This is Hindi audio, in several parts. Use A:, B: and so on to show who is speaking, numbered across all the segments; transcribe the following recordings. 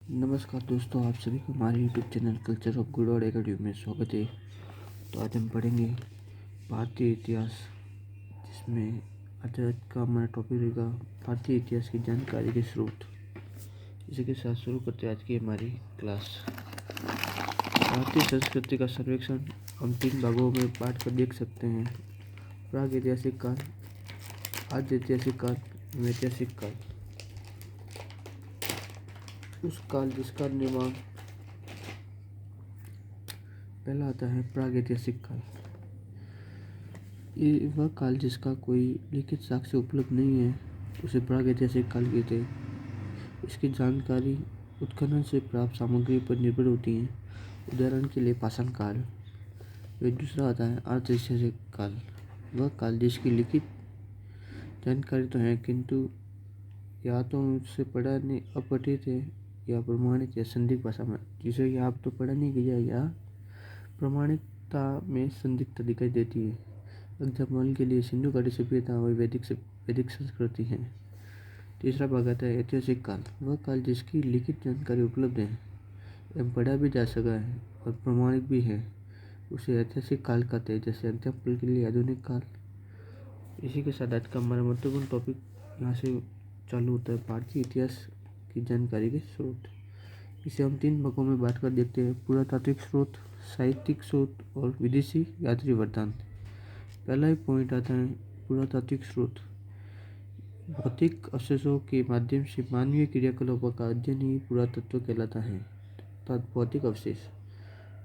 A: नमस्कार दोस्तों, आप सभी को हमारे YouTube channel culture of good और एकेडमी में स्वागत है। तो आज हम पढ़ेंगे भारतीय इतिहास, जिसमें आज का हमारा टॉपिक रहेगा भारतीय इतिहास की जानकारी के स्रोत। इसी के साथ शुरू करते हैं आज की हमारी क्लास। भारतीय संस्कृति का सर्वेक्षण हम 3 भागों में बांट कर देख सकते हैं: प्राग ऐतिहासिक काल, आद्य ऐतिहासिक काल, ऐतिहासिक काल। उस काल जिसका निर्माण पहला आता है प्राग ऐतिहासिक काल। ये वह काल जिसका कोई लिखित साक्ष्य उपलब्ध नहीं है, उसे प्राग ऐतिहासिक काल कहते हैं। इसकी जानकारी उत्खनन से प्राप्त सामग्री पर निर्भर होती है। उदाहरण के लिए पाषाण काल। वह दूसरा आता है आर्य ऐतिहासिक काल। वह काल जिसकी लिखित जानकारी तो है, किंतु या तो उससे पढ़ा नहीं अपठित है या प्रमाणित या संदिग्ध भाषा में, जिसे या आप तो पढ़ा नहीं गया या प्रमाणिकता में संदिग्धता दिखाई देती है। एग्जाम्पल के लिए सिंधु घाटी सभ्यता और वैदिक संस्कृति है। तीसरा भाग आता है ऐतिहासिक काल। वह काल जिसकी लिखित जानकारी उपलब्ध है एवं पढ़ा भी जा सका है और प्रमाणित भी है, उसे ऐतिहासिक काल कहते हैं। जैसे एग्जाम्पल के लिए आधुनिक काल। इसी के साथ आज का हमारा महत्वपूर्ण टॉपिक यहाँ से चालू होता है: भारतीय इतिहास की जानकारी के स्रोत। इसे हम 3 भागों में बांटकर देखते हैं: पुरातात्विक स्रोत, साहित्यिक स्रोत और विदेशी यात्री वृत्तांत। पहला ही पॉइंट आता है पुरातात्विक स्रोत। भौतिक अवशेषों के माध्यम से मानवीय क्रियाकलापों का अध्ययन ही पुरातत्व कहलाता है। भौतिक अवशेष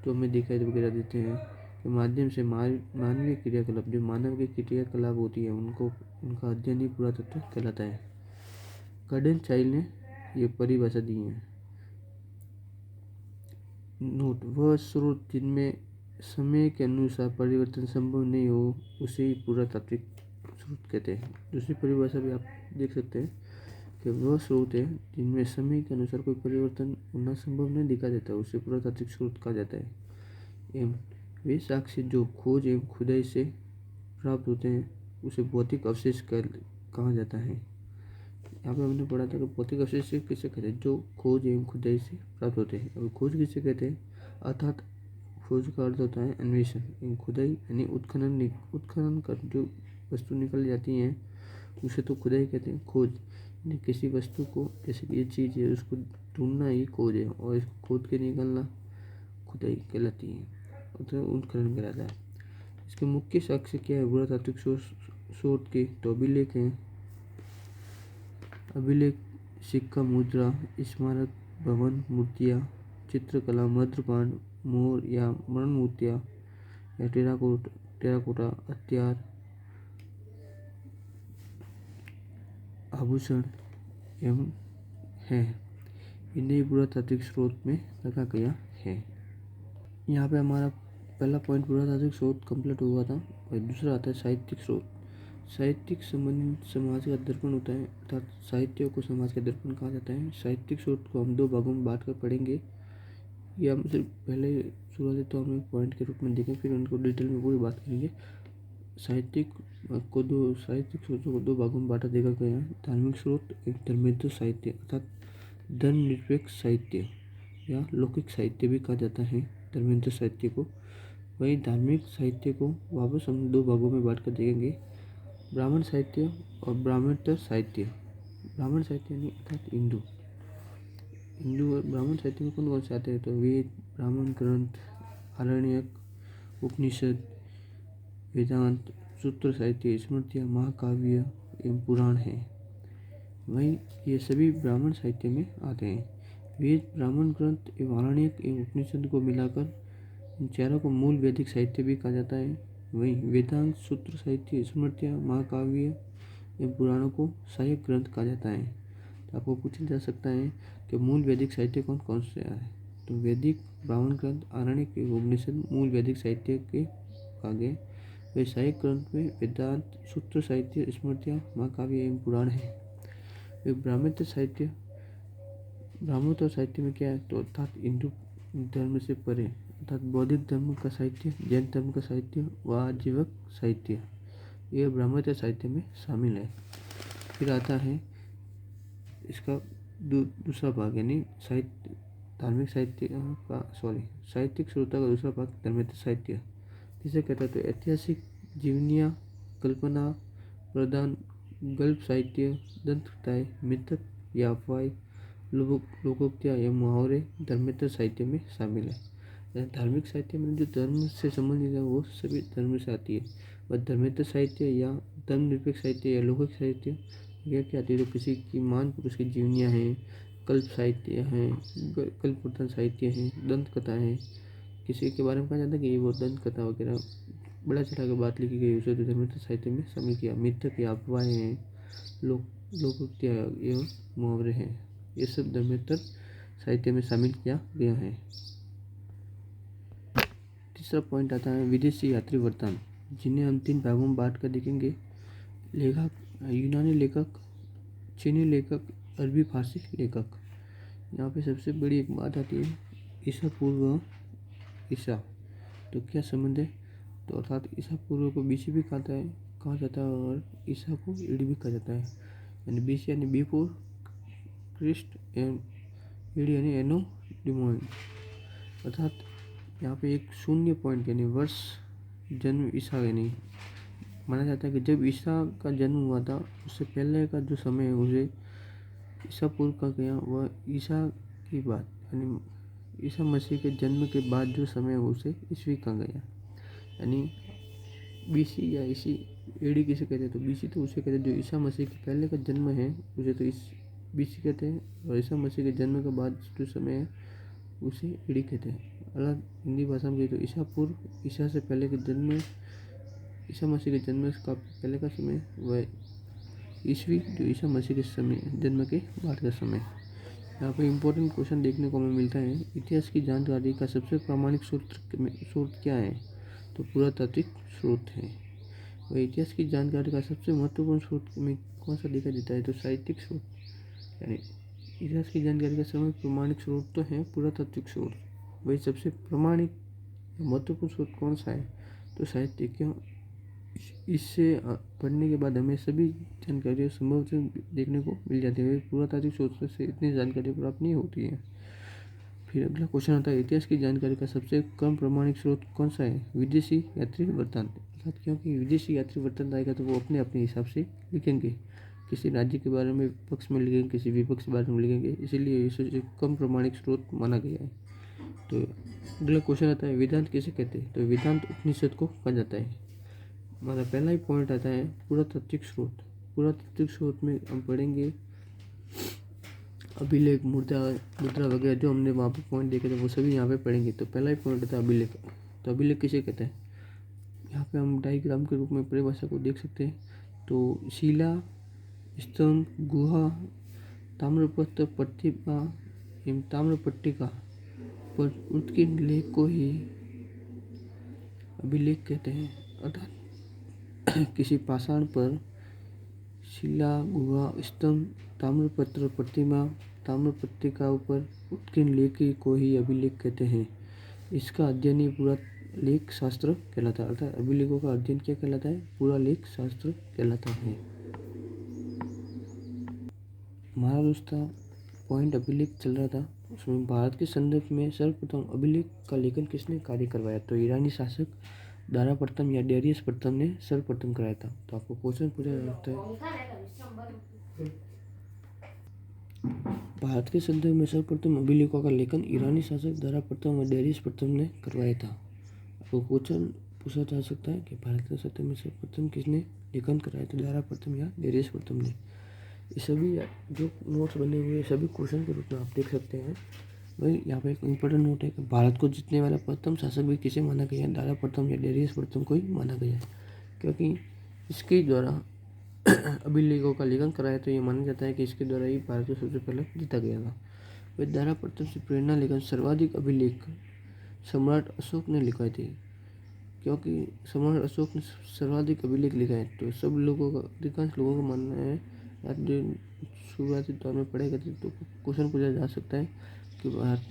A: तो हमें दिखाई वगैरह देते हैं के माध्यम से मानवीय क्रियाकलाप, जो मानव की क्रियाकलाप होती है, उनका अध्ययन ही पुरातत्व कहलाता है। गॉर्डन चाइल्ड ने ये परिभाषा दी है। नोट: वह स्रोत जिनमें समय के अनुसार परिवर्तन संभव नहीं हो, उसे ही पुरातात्विक स्रोत कहते हैं। दूसरी परिभाषा भी आप देख सकते हैं कि वह स्रोत है जिनमें समय के अनुसार कोई परिवर्तन होना संभव नहीं दिखा देता, उसे पुरातात्विक स्रोत कहा जाता है। एवं वे साक्ष्य जो खोज एवं खुदाई से प्राप्त होते हैं, उसे भौतिक अवशेष कहा जाता है। यहाँ पे हमने पढ़ा था कि भौतिक अवशेष किसे कहते हैं, जो खोज एवं खुदाई से प्राप्त होते हैं। और खोज किसे कहते हैं, अर्थात खोज का अर्थ होता है अन्वेषण, एवं खुदाई यानी उत्खनन कर जो वस्तु निकल जाती हैं, उसे तो खुदाई कहते हैं। खोज यानी किसी वस्तु को, जैसे कि ये चीज़ है, उसको ढूंढना ही खोज है, और इसको खोद के निकलना खुदाई कहलाती है, तो उत्खनन कहलाता है। इसके मुख्य साक्ष्य क्या है पुरातात्विक स्रोत के, तो अभिलेख हैं। अभिलेख, सिक्का, मुद्रा, स्मारक, भवन, मूर्तियाँ, चित्रकला, मृदपांड, मोर या मरण मूर्तियाँ या टेराकोटा, हथियार, आभूषण एवं है, इन्हें पुरातात्विक स्रोत में रखा गया है। यहाँ पे हमारा पहला पॉइंट पुरातात्विक स्रोत कंप्लीट हुआ था। और दूसरा आता है साहित्यिक स्रोत। साहित्यिक संबंधित समाज का दर्पण होता है, अर्थात साहित्य को समाज का दर्पण कहा जाता है। साहित्यिक स्रोत को हम 2 भागों में बांट कर पढ़ेंगे। या हम सिर्फ पहले शुरुआती तो हम एक पॉइंट के रूप में देखें, फिर उनको डिटेल में पूरी बात करेंगे। साहित्यिक स्रोतों को 2 भागों में बांटा देखा गया है: धार्मिक स्रोत एवं धर्मेंद्र साहित्य, अर्थात धर्मनिरपेक्ष साहित्य या लौकिक साहित्य भी कहा जाता है धर्मेंद्र साहित्य को। वहीं धार्मिक साहित्य को वापस हम 2 भागों में बांट कर देखेंगे: ब्राह्मण साहित्य और ब्राह्मणेतर साहित्य। ब्राह्मण साहित्य यानी अर्थात हिंदू और ब्राह्मण साहित्य में कौन कौन से आते हैं, तो वेद, ब्राह्मण ग्रंथ, आरण्यक, उपनिषद, वेदांत, सूत्र साहित्य, स्मृतियाँ, महाकाव्य एवं पुराण है। वहीं ये सभी ब्राह्मण साहित्य में आते हैं। वेद, ब्राह्मण ग्रंथ एवं आरण्यक एवं उपनिषद को मिलाकर इन चारों को मूल वैदिक साहित्य भी कहा जाता है। वहीं वेदांत, सूत्र साहित्य, स्मृतियाँ, महाकाव्य एवं पुराणों को सहायक ग्रंथ कहा जाता है। तो आपको पूछा जा सकता है कि मूल वैदिक साहित्य कौन कौन से है, तो वैदिक, ब्राह्मण ग्रंथ, आरण्यक एवं उपनिषद मूल वैदिक साहित्य के आगे। वे सहायक ग्रंथ में वेदांत, सूत्र साहित्य, स्मृतियाँ, महाकाव्य एवं पुराण है। वे ब्राह्मणेतर साहित्य में क्या है, तो अर्थात हिंदू धर्म से परे, अर्थात बौद्धिक धर्म का साहित्य, जैन धर्म का साहित्य व आजीवक साहित्य, यह ब्राह्मणेतर साहित्य में शामिल है। फिर आता है इसका दूसरा भाग यानी धार्मिक साहित्य का साहित्यिक श्रोता का दूसरा भाग धर्मेतर साहित्य जिसे कहता है। तो ऐतिहासिक जीवनियाँ, कल्पना प्रधान गल्प साहित्य, दंत कथाएँ, मिथक या अफवाहें, लोकोक्तियाँ या मुहावरे धर्मेतर साहित्य में शामिल है। धार्मिक साहित्य में जो धर्म से संबंधित है वो सभी धर्म से आती है। वह धर्मेतर साहित्य या धर्मनिरपेक्ष साहित्य या लौकिक साहित्य यह क्या आती है? तो किसी की महान पुरुष की जीवनियाँ हैं, कल्प साहित्य हैं, कल्प प्रधान साहित्य हैं, दंत कथा हैं। किसी के बारे में कहा जाता है कि वो दंत कथा वगैरह बड़ा चढ़ा के बात लिखी गई उसे धर्मेतर साहित्य में शामिल किया। मिथक या अफवाहें हैं, लोकोक्तियाँ एवं मुहावरे हैं, ये सब धर्मेतर साहित्य में शामिल किया गया है। तीसरा पॉइंट आता है विदेशी यात्री वृत्तांत, जिन्हें हम 3 भागों में बांट कर देखेंगे। लेखक, यूनानी लेखक, चीनी लेखक, अरबी फारसी लेखक। यहाँ पे सबसे बड़ी एक बात आती है ईसा पूर्व ईसा, तो क्या संबंध है? तो अर्थात ईसा पूर्व को बीसी भी कहा जाता है और ईसा को ईडी भी कहा जाता है। यानी बीसी यानी बिफोर क्रिस्ट एंड ईडी यानी एनो डिमोन। अर्थात यहाँ पे एक शून्य पॉइंट यानी वर्ष जन्म ईसा यानी माना जाता है कि जब ईसा का जन्म हुआ था उससे पहले का जो समय है उसे ईसा पूर्व का गया। वह ईसा की बात यानी ईसा मसीह के जन्म के बाद जो समय है उसे ईस्वी कहा गया। यानी बीसी या ईसी एडी किसे कहते हैं? तो बीसी तो उसे कहते हैं जो ईसा मसीह के पहले का जन्म है उसे तो इस बीसी कहते हैं, और ईसा मसीह के जन्म के बाद जो समय है उसे एडी कहते हैं। अलग हिंदी भाषा में तो ईसा पूर्व, ईसा से पहले के जन्म, ईसा मसीह के जन्म का पहले का समय, वह ईस्वी जो ईसा मसीह के समय जन्म के बाद का समय। यहाँ पर इम्पोर्टेंट क्वेश्चन देखने को हमें मिलता है इतिहास की जानकारी का सबसे प्रामाणिक स्रोत क्या है? तो पुरातात्विक स्रोत है। वह इतिहास की जानकारी का सबसे महत्वपूर्ण स्रोत में कौन सा देखा जाता है? तो साहित्यिक स्रोत। यानी इतिहास की जानकारी का सबसे प्रामाणिक स्रोत तो है पुरातात्विक स्रोत। वही सबसे प्रामाणिक महत्वपूर्ण स्रोत कौन सा है? तो साहित्य। क्यों? इससे पढ़ने के बाद हमें सभी जानकारियाँ संभव से देखने को मिल जाती है। पुरातात्विक स्रोत से इतनी जानकारी प्राप्त नहीं होती है। फिर अगला क्वेश्चन आता है इतिहास की जानकारी का सबसे कम प्रामाणिक स्रोत कौन सा है? विदेशी यात्री वृत्तांत। अर्थात क्योंकि विदेशी यात्री वृत्तांत आएगा तो वो अपने हिसाब से लिखेंगे, किसी राज्य के बारे में पक्ष में लिखेंगे, किसी विपक्ष के बारे में लिखेंगे, इसीलिए इसे कम प्रामाणिक स्रोत माना गया है। तो अगला क्वेश्चन आता है वेदांत किसे कहते हैं? तो वेदांत उपनिषद को कहा जाता है। हमारा पहला ही पॉइंट आता है पुरातात्विक स्रोत। पुरातात्विक स्रोत में हम पढ़ेंगे अभिलेख, मुद्रा वगैरह जो हमने वहाँ पे पॉइंट देखे थे वो सभी यहाँ पे पढ़ेंगे। तो पहला ही पॉइंट आता है अभिलेख। तो अभिलेख किसे कहते हैं? यहाँ पे हम डायग्राम के रूप में परिभाषा को देख सकते हैं। तो शिला, स्तंभ, गुहा, ताम्रपत्र, प्रतिमा एवं ताम्रपट्टिका पर उत्कीर्ण लेख को ही अभिलेख कहते हैं। अर्थात किसी पाषाण पर शिला, गुहा, स्तंभ, ताम्रपत्र, प्रतिमा, ताम्रपट्टिका पर उत्कीर्ण लेख को ही अभिलेख कहते हैं। इसका अध्ययन ही पूरा लेख शास्त्र कहलाता है। अर्थात अभिलेखों का अध्ययन क्या कहलाता है? पूरा लेख शास्त्र कहलाता है। हमारा दोस्तों पॉइंट अभिलेख चल रहा था, उसमें भारत के संदर्भ में सर्वप्रथम अभिलेख का लेखन किसने कार्य करवाया? तो ईरानी शासक दारा प्रथम या डेरियस प्रथम ने सर्वप्रथम कराया था। तो आपको क्वेश्चन पूछा जा सकता है भारत के संदर्भ में सर्वप्रथम अभिलेखों का लेखन ईरानी शासक दारा प्रथम और डेरियस प्रथम ने करवाया था। आपको क्वेश्चन पूछा जा सकता है कि भारत के संदर्भ में सर्वप्रथम किसने लेखन कराया? तो दारा प्रथम या डेरियस प्रथम ने। ये सभी जो नोट्स बने हुए सभी क्वेश्चन के रूप में आप देख सकते हैं। वही यहाँ पे एक इम्पोर्टेंट नोट है कि भारत को जीतने वाला प्रथम शासक भी किसे माना गया है? दारा प्रथम या डेरियस प्रथम को ही माना गया है, क्योंकि इसके द्वारा अभिलेखों का लेखन कराया। तो ये माना जाता है कि इसके द्वारा ही भारत को सबसे पहले जीता गया था। वह दारा प्रथम से प्रेरणा लेकर सर्वाधिक अभिलेख सम्राट अशोक ने लिखवाए थे, क्योंकि सम्राट अशोक ने सर्वाधिक अभिलेख लिखा है। तो सब लोगों का, अधिकांश लोगों का मानना है, जो शुरुआती दौर में पढ़े गए थे, तो क्वेश्चन पूछा जा सकता है कि भारत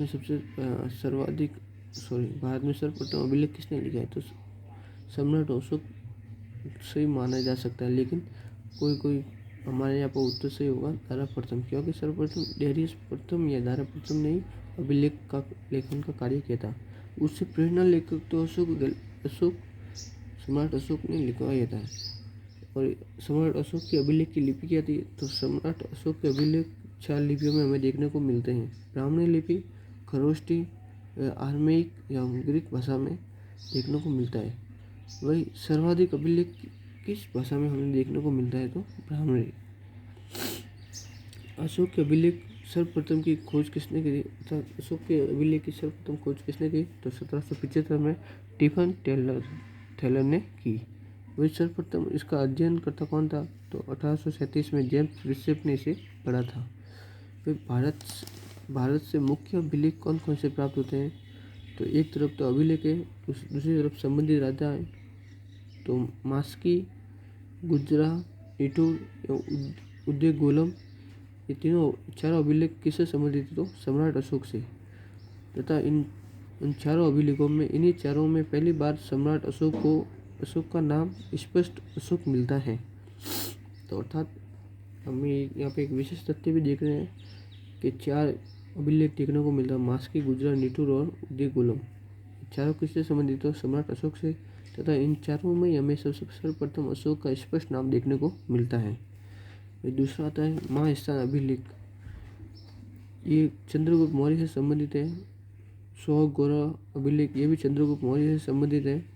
A: में सर्वप्रथम अभिलेख किसने लिखा है? तो सम्राट अशोक सही माना जा सकता है, लेकिन कोई हमारे यहाँ पर उत्तर सही होगा दारा प्रथम, क्योंकि सर्वप्रथम डेरियस प्रथम या दारा प्रथम ने ही अभिलेख का लेखन का कार्य किया था। उससे प्रेरणा लेकर तो अशोक सम्राट अशोक ने लिखवाया था। और सम्राट अशोक की अभिलेख की लिपि क्या थी? तो सम्राट अशोक के अभिलेख 4 लिपियों में हमें देखने को मिलते हैं। ब्राह्मणी लिपि, खरोष्टी, आर्मेयिक या ग्रीक भाषा में देखने को मिलता है। वही सर्वाधिक अभिलेख किस भाषा में हमें देखने को मिलता है? तो ब्राह्मणी। अशोक के अभिलेख सर्वप्रथम की खोज किसने की? अर्थात अशोक के अभिलेख की सर्वप्रथम खोज किसने की? तो 1775 में स्टीफन थैलर ने की। वही सर्वप्रथम इसका अध्ययन करता कौन था? तो 1837 में जेम्स विसेप ने इसे पढ़ा था। फिर भारत से मुख्य अभिलेख कौन कौन से प्राप्त होते हैं? तो एक तरफ तो अभिलेख है, दूसरी तरफ संबंधित राजा है। तो मास्की, गुजरा, निठुर एवं उद्योगोलम, ये चारों अभिलेख किससे संबंधित है? तो सम्राट अशोक से। तथा इन चारों अभिलेखों में, इन्हीं चारों में पहली बार सम्राट अशोक का नाम स्पष्ट अशोक मिलता है। तो अर्थात हमें यहाँ पे एक विशेष तथ्य भी देख रहे हैं कि 4 अभिलेख देखने को मिलता है। मास्की, गुजरा, निठुर और उद्योगोलम, चारों किससे संबंधित? तो सम्राट अशोक से। तथा इन चारों में हमें सबसे सर्वप्रथम अशोक का स्पष्ट नाम देखने को मिलता है। दूसरा आता है महास्थान अभिलेख। ये चंद्रगुप्त मौर्य से संबंधित है। सोहग गौरव अभिलेख, ये भी चंद्रगुप्त मौर्य से संबंधित है।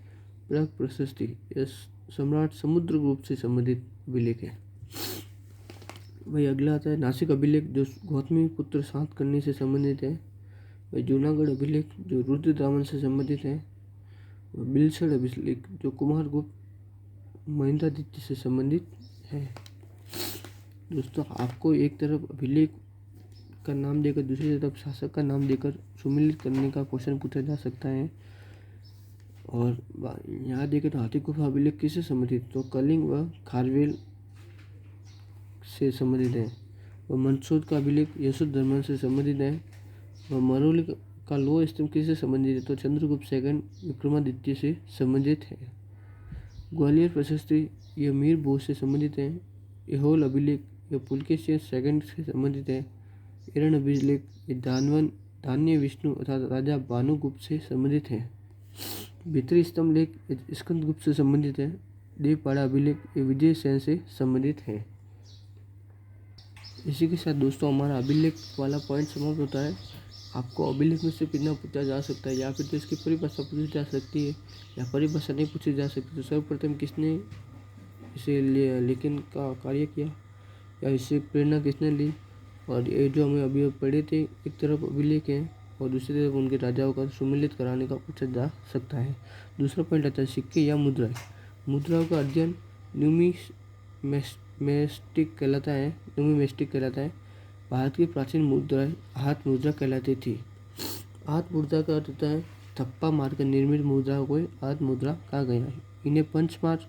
A: प्राग प्रशस्ति, यह सम्राट समुद्रगुप्त से संबंधित अभिलेख है। वही अगला आता है नासिक अभिलेख, जो गौतमी पुत्र सातकर्णी से संबंधित है। वही जूनागढ़ अभिलेख, जो रुद्रदामन से संबंधित है। बिलसड़ अभिलेख, जो कुमारगुप्त महेंद्रादित्य से संबंधित है। दोस्तों, आपको एक तरफ अभिलेख का नाम देकर दूसरी तरफ शासक का नाम देकर सुमिलित करने का क्वेश्चन पूछा जा सकता है। और यहाँ देखें तो हाथी गुफा अभिलेख किससे संबंधित? तो कलिंग व खारवेल से संबंधित है। वह मंदसौर का अभिलेख यशोधर्मन से संबंधित है। वह मरोली का लोह स्तंभ किससे संबंधित है? तो चंद्रगुप्त सेकंड विक्रमादित्य से संबंधित है। ग्वालियर प्रशस्ति, यह मीर भोज से संबंधित है। एहोल अभिलेख, यह पुलकेशिन सेकंड से संबंधित है। एरन अभिलेख, ये धान्य विष्णु अर्थात राजा भानुगुप्त से संबंधित है। भीतरी स्तंभ लेख, स्कंदगुप्त से संबंधित है। देवपाड़ा अभिलेख, ये विजय सेन से संबंधित है। इसी के साथ दोस्तों हमारा अभिलेख वाला पॉइंट समाप्त होता है। आपको अभिलेख में से कितना पूछा जा सकता है, या फिर तो इसकी परिभाषा पूछी जा सकती है या परिभाषा नहीं पूछी जा सकती। तो सर्वप्रथम किसने इसे लेखन का कार्य किया या इससे प्रेरणा किसने ली? और ये जो हमें अभी पढ़े थे, एक तरफ अभिलेख है और दूसरी तरफ उनके राजाओं का सुमिलित कराने का पूछा जा सकता है। दूसरा पॉइंट आता है सिक्के या मुद्राएं। मुद्राओं का अध्ययन न्यूमिस्टिक कहलाता है। भारत की प्राचीन मुद्राएं हाथ मुद्रा कहलाती थी। हाथ मुद्रा का अर्थ होता है थप्पा मारकर निर्मित मुद्रा को हाथ मुद्रा कहा गया है। इन्हें पंचमार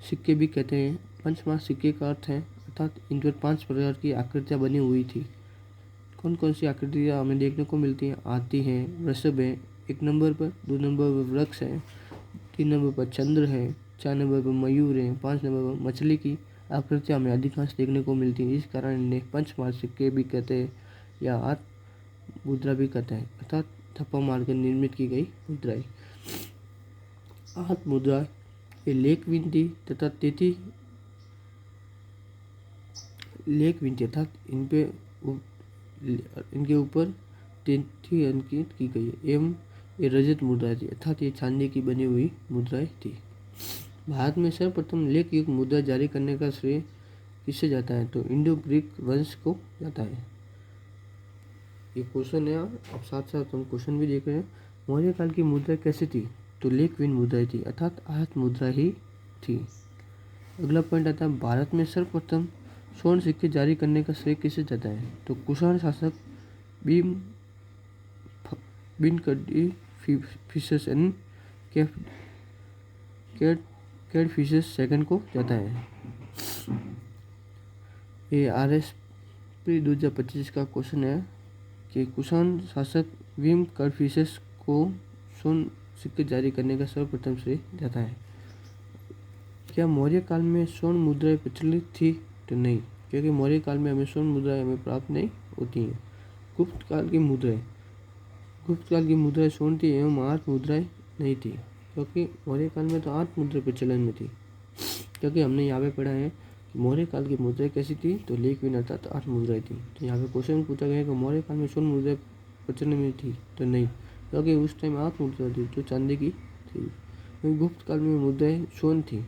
A: सिक्के भी कहते हैं। पंचमार सिक्के का अर्थ है अर्थात इन पर 5 प्रकार की आकृतियाँ बनी हुई थी। कौन कौन सी आकृतियाँ हमें देखने को मिलती हैं? हाथी है, वृषभ है 1 नंबर पर, 2 नंबर पर वृक्ष है, 3 नंबर पर चंद्र है, 4 नंबर पर मयूर है, 5 नंबर पर मछली की आकृतियाँ हमें अधिकांश देखने को मिलती हैं। इस कारण इन्हें पंचमार सिक्के भी कहते हैं या हाथ मुद्रा भी कहते हैं, अर्थात थप्पा मारकर निर्मित की गई मुद्राएं। हाथ मुद्रा ये लेख विनती तथा तिथि लेख विनती अर्थात इनके ऊपर तिथि अंकित की गई है एवं ये रजत मुद्राएं थी अर्थात ये चांदी की बनी हुई मुद्राएं थी। भारत में सर्वप्रथम लेख युक्त मुद्रा जारी करने का श्रेय किससे जाता है? तो इंडो ग्रीक वंश को जाता है। ये क्वेश्चन है, अब साथ साथ हम क्वेश्चन भी देख रहे हैं। मौर्य काल की मुद्रा कैसी थी? तो लेख विन मुद्राएं थी अर्थात हाथ मुद्रा ही थी। अगला पॉइंट आता है भारत में सर्वप्रथम स्वर्ण सिक्के जारी करने का श्रेय किसे जाता है? तो कुषाण शासक बिन फिशस एंड कैडफिशस सेकंड को जाता है। ये RSP 2025 का क्वेश्चन है कि कुषाण शासक विम कैडफिशस को स्वर्ण सिक्के जारी करने का सर्वप्रथम श्रेय जाता है। क्या मौर्य काल में स्वर्ण मुद्राएं प्रचलित थी? तो नहीं, क्योंकि मौर्य काल में हमें स्वर्ण मुद्राएं हमें प्राप्त नहीं होती हैं। गुप्त काल की मुद्राएं, गुप्त काल की मुद्राएं स्वर्ण थी एवं 8 मुद्राएं नहीं थी, क्योंकि मौर्य काल में तो 8 मुद्रा प्रचलन में थी। क्योंकि हमने यहाँ पे पढ़ा है कि मौर्य काल की मुद्राएं कैसी थी, तो लेख विन अर्थात 8 मुद्राएं थी। तो यहाँ पे क्वेश्चन पूछा गया है कि मौर्य काल में स्वर्ण मुद्राएं प्रचलन में थी, तो नहीं, क्योंकि उस टाइम 8 मुद्रा थी जो चांदी की थी। गुप्त काल में मुद्राएं स्वर्ण थी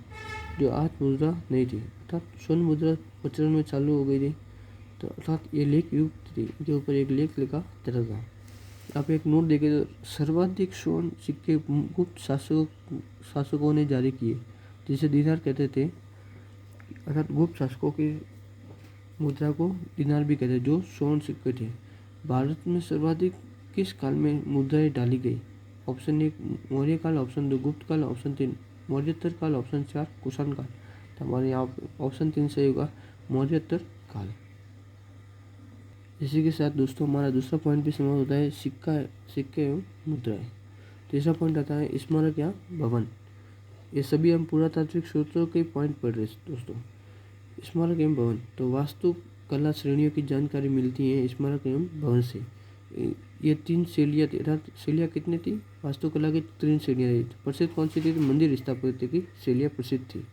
A: जो 8 मुद्रा नहीं थी, अर्थात स्वर्ण मुद्रा प्रचलन में चालू हो गई थी। तो अर्थात ये लेख युक्त थी, इनके ऊपर एक लेख लिखा जाता था। आप एक नोट देखें तो सर्वाधिक स्वर्ण सिक्के गुप्त शासकों ने जारी किए, जिसे दीनार कहते थे। अर्थात गुप्त शासकों की मुद्रा को दीनार भी कहते हैं, जो स्वर्ण सिक्के थे। भारत में सर्वाधिक किस काल में मुद्राएं डाली गई? ऑप्शन 1 मौर्य काल, ऑप्शन 2 गुप्त काल, ऑप्शन 3 मौर्योत्तर काल, ऑप्शन 4 कुषाण काल। तो हमारे यहाँ ऑप्शन 3 सही होगा, मौर्योत्तर काल। इसी के साथ दोस्तों हमारा दूसरा पॉइंट भी समाप्त होता है, सिक्के एवं मुद्राएं। तीसरा पॉइंट आता है स्मारक या भवन। ये सभी हम पुरातात्विक स्रोतों के पॉइंट पढ़ रहे हैं दोस्तों। स्मारक एवं भवन, तो वास्तु कला श्रेणियों की जानकारी मिलती है स्मारक एवं भवन से। ये 3 शैलियाँ थी, अर्थात शैलियाँ कितनी थी? वास्तुकला की 3 श्रेणियाँ थी। प्रसिद्ध कौन सी थी? मंदिर स्थापत्य की शैलियाँ प्रसिद्ध थी।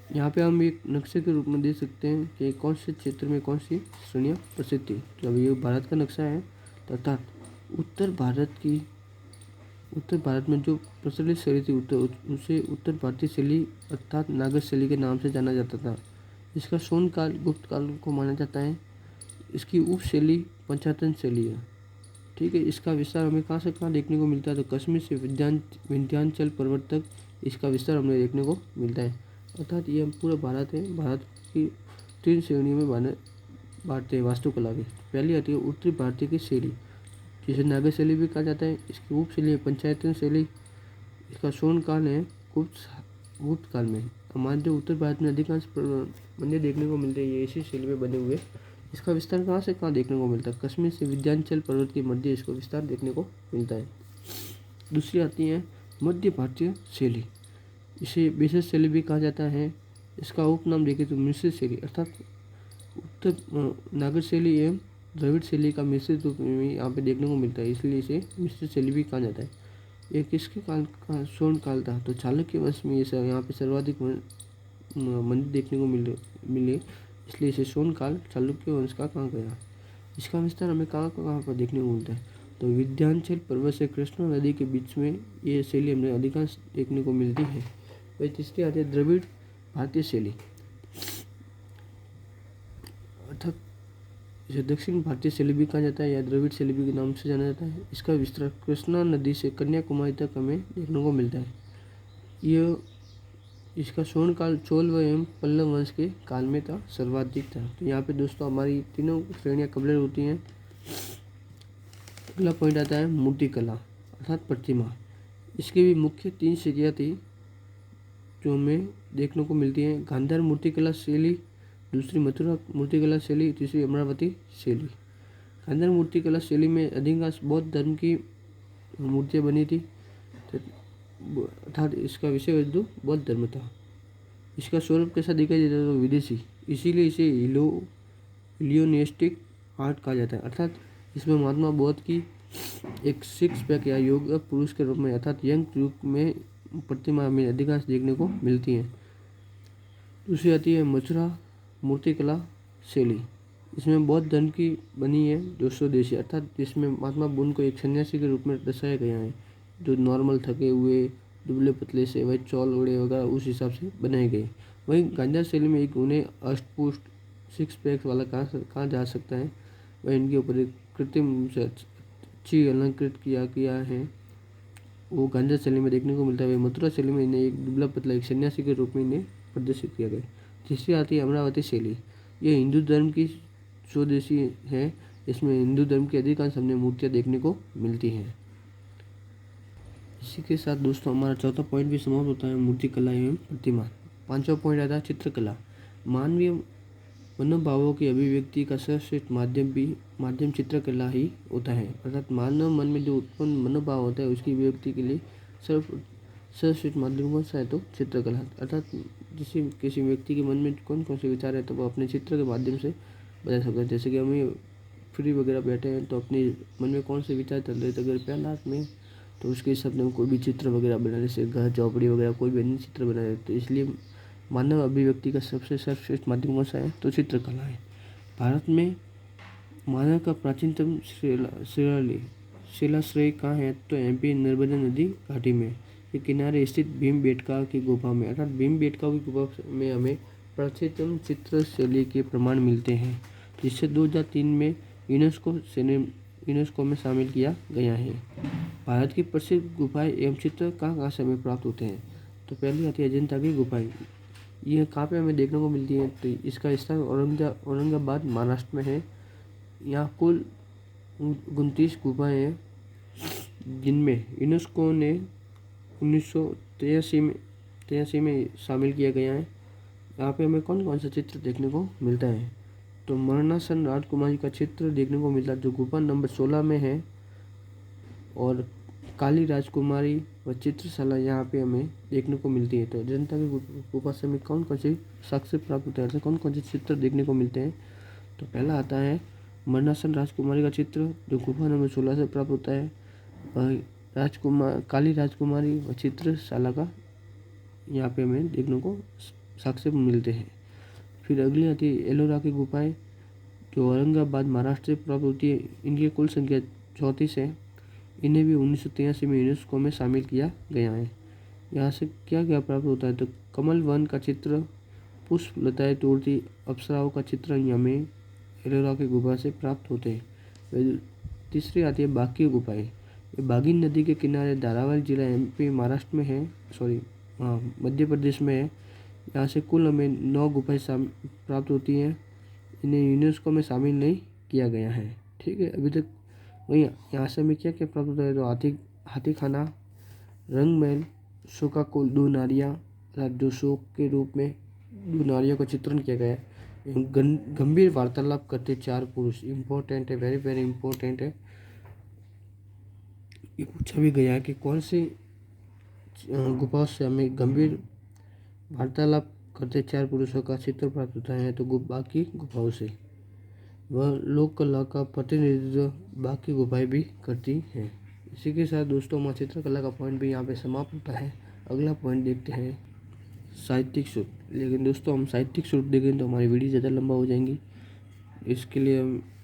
A: यहाँ पे हम एक नक्शे के रूप में देख सकते हैं कि कौन से क्षेत्र में कौन सी श्रेणियाँ प्रसिद्ध थी। तो अभी ये भारत का नक्शा है, अर्थात उत्तर भारत में जो प्रचलित शैली थी उसे उत्तर भारतीय शैली अर्थात नागर शैली के नाम से जाना जाता था। इसका स्वर्ण काल गुप्त काल को माना जाता है। इसकी उप शैली पंचायतन शैली है। ठीक है, इसका विस्तार हमें कहाँ से कहाँ देखने को मिलता है? तो कश्मीर से विंध्याचल पर्वत तक इसका विस्तार हमें देखने को मिलता है। अर्थात ये पूरा भारत है, भारत की 3 श्रेणियों में बांटते हैं वास्तुकला की। पहली आती है उत्तरी भारतीय की शैली, जिसे नागर शैली भी कहा जाता है। इसकी उप शैली है पंचायतन शैली। इसका स्वर्ण काल है गुप्त काल में। हमारे जो उत्तर भारत में अधिकांश मंदिर देखने को मिलते हैं ये इसी शैली में बने हुए। इसका विस्तार कहाँ से कहाँ देखने को मिलता है? कश्मीर से विंध्याचल पर्वत के मध्य इसको विस्तार देखने को मिलता है। दूसरी आती है मध्य भारतीय शैली, इसे विशेष शैली भी कहा जाता है। इसका उपनाम देखें तो मिश्रित शैली, अर्थात उत्तर नागर शैली एवं द्रविड़ शैली का मिश्रित रूप में यहाँ पे देखने को मिलता है, इसलिए इसे मिश्रित शैली भी कहा जाता है। ये किसके काल का स्वर्ण काल था? तो चालुक्य वंश में ये यहाँ पे सर्वाधिक मंदिर देखने को मिले, इसलिए इसे स्वर्ण काल चालुक्य वंश का कहा गया। इसका विस्तार हमें कहाँ पर देखने को मिलता है? तो विंध्याचल पर्वत से कृष्णा नदी के बीच में ये शैली हमें अधिकांश देखने को मिलती है। वही तीसरी आती है द्रविड़ भारतीय शैली, अर्थात इसे दक्षिण भारतीय शैली भी कहा जाता है या द्रविड़ शैली भी के नाम से जाना जाता है। इसका विस्तार कृष्णा नदी से कन्याकुमारी तक हमें देखने को मिलता है। इसका स्वर्ण काल चोल एवं पल्लव वंश के काल में था, सर्वाधिक था। तो यहाँ पे दोस्तों हमारी तीनों श्रेणियाँ कम्प्लीट होती हैं। अगला पॉइंट आता है मूर्ति कला अर्थात प्रतिमा। इसकी भी मुख्य 3 श्रेणियाँ थी जो हमें देखने को मिलती हैं। गांधार मूर्तिकला शैली, दूसरी मथुरा मूर्तिकला शैली, तीसरी अमरावती शैली। गांधार मूर्तिकला शैली में अधिकांश बौद्ध धर्म की मूर्तियाँ बनी थी, अर्थात इसका विषय वस्तु बौद्ध धर्म था। इसका स्वरूप कैसा दिखाई देता है? तो विदेशी, इसीलिए इसे हिलियोनिस्टिक आर्ट कहा जाता है। अर्थात इसमें महात्मा बुद्ध की एक 6 पैक या योगा पुरुष के रूप में अर्थात यंग युग में प्रतिमा में अधिकांश देखने को मिलती है। दूसरी आती है मथुरा मूर्तिकला शैली। इसमें बौद्ध धर्म की बनी है जो स्वदेशी, अर्थात जिसमें महात्मा बुद्ध को एक सन्यासी के रूप में दर्शाया गया है, जो नॉर्मल थके हुए दुबले पतले से वही चौल ओढ़े वगैरह उस हिसाब से बनाए गए। वहीं गांधार शैली में एक उन्हें अष्टपुष्ट 6 पैक्स वाला कहा जा सकता है। वह इनके ऊपर एक कृत्रिम से अच्छी अलंकृत किया है, वो गांधार शैली में देखने को मिलता है। मथुरा शैली में इन्हें एक दुबला पतला एक सन्यासी के रूप में इन्हें प्रदर्शित किया गया। तीसरी आती है अमरावती शैली। ये हिंदू धर्म की स्वदेशी है। इसमें हिंदू धर्म की अधिकांश हमने मूर्तियाँ देखने को मिलती हैं। इसी के साथ दोस्तों हमारा चौथा पॉइंट भी समाप्त होता है, मूर्ति कला एवं प्रतिमा। 5वां पॉइंट आता है चित्रकला। मानवीय मनोभावों की अभिव्यक्ति का सर्वश्रेष्ठ माध्यम चित्रकला ही होता है। अर्थात मानव मन में जो उत्पन्न मनोभाव होता है उसकी अभिव्यक्ति के लिए सर्वश्रेष्ठ माध्यम कौन सा है? तो चित्रकला। अर्थात किसी व्यक्ति के मन में कौन कौन से विचार है तो वो अपने चित्र के माध्यम से बता सकते हैं। जैसे कि हमें फ्री वगैरह बैठे हैं तो अपने मन में कौन से विचार चल रहे थे, अगर पहला हाथ में तो उसके हिसाब से हम कोई भी चित्र वगैरह बना रहे, जैसे घर चौपड़ी वगैरह कोई भी अन्य चित्र बना रहे। तो इसलिए मानव अभिव्यक्ति का सबसे सर्वश्रेष्ठ माध्यम कौन सा है, तो चित्रकला है। भारत में मानव का प्राचीनतम शिलाश्रय कहाँ है, तो एमपी नर्मदा नदी घाटी में के किनारे स्थित भीमबेटका की गुफा में, अर्थात भीमबेटका की गुफा में हमें प्राचीनतम चित्र शैली के प्रमाण मिलते हैं, जिससे 2003 में यूनेस्को में शामिल किया गया है। भारत की प्रसिद्ध गुफाएं एवं चित्र कहाँ से हमें प्राप्त होते हैं, तो पहली आती है अजंता की गुफाएं। यह कहाँ पे हमें देखने को मिलती है, तो इसका स्थान औरंगाबाद महाराष्ट्र में है। यहाँ कुल 29 गुफाएं हैं, जिनमें यूनेस्को ने 1983 में शामिल किया गया है। यहाँ पे हमें कौन कौन सा चित्र देखने को मिलता है, तो मरणासन राजकुमारी का चित्र देखने को मिलता है जो गुफा नंबर 16 में है, और काली राजकुमारी व चित्रशाला यहाँ पे हमें देखने को मिलती है। तो अजंता की गुफा से हमें कौन कौन से साक्ष्य प्राप्त होते हैं, कौन कौन से चित्र देखने को मिलते हैं, तो पहला आता है मरणासन राजकुमारी का चित्र जो गुफा नंबर 16 से प्राप्त होता है, और काली राजकुमारी व चित्रशाला का यहाँ पे हमें देखने को साक्ष्य मिलते हैं। फिर अगली आती है एलोरा की गुफाएं जो औरंगाबाद महाराष्ट्र से प्राप्त होती है। इनकी कुल संख्या 34 है। इन्हें भी 1983 में यूनेस्को में शामिल किया गया है। यहाँ से क्या क्या प्राप्त होता है, तो कमल वन का चित्र, पुष्प लताएं तोड़ती अप्सराओं का चित्र हमें एलोरा की गुफा से प्राप्त होते हैं। तीसरी आती है बाग की गुफाएं। ये बागी नदी के किनारे धारावाड़ जिला एमपी महाराष्ट्र में है, मध्य प्रदेश में है। यहाँ से कुल हमें 9 गुफाएं प्राप्त होती हैं। इन्हें यूनेस्को में शामिल नहीं किया गया है। ठीक है, अभी तक वही यहाँ से हमें क्या क्या प्राप्त होता है, तो हाथी खाना, रंग महल, शोका कुल 2 नारियाँ, जो शोक के रूप में 2 नारियों का चित्रण किया गया है। गंभीर वार्तालाप करते 4 पुरुष, इम्पोर्टेंट है, वेरी वेरी इम्पोर्टेंट है। ये पूछा भी गया है कि कौन सी गुफाओं से हमें गंभीर वार्तालाप करते 4 पुरुषों का चित्र प्राप्त होता है, तो बाकी गुफाओं से। वह लोक कला का प्रतिनिधित्व बाकी गुफाएं भी करती हैं। इसी के साथ दोस्तों हमारा चित्रकला का पॉइंट भी यहाँ पे समाप्त होता है। अगला पॉइंट देखते हैं साहित्यिक स्रोत। लेकिन दोस्तों हम साहित्यिक स्रोत देखें तो हमारी वीडियो ज़्यादा लंबा हो जाएंगी। इसके लिए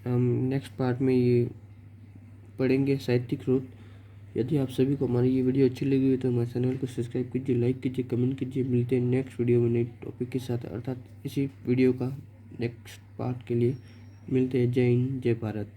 A: हम नेक्स्ट पार्ट में ये पढ़ेंगे साहित्यिक स्रोत। यदि आप सभी को हमारी ये वीडियो अच्छी लगी हो तो हमारे चैनल को सब्सक्राइब कीजिए, लाइक कीजिए, कमेंट कीजिए। मिलते हैं नेक्स्ट वीडियो में नए टॉपिक के साथ, अर्थात इसी वीडियो का नेक्स्ट पार्ट के लिए मिलते हैं। जय हिंद, जय भारत।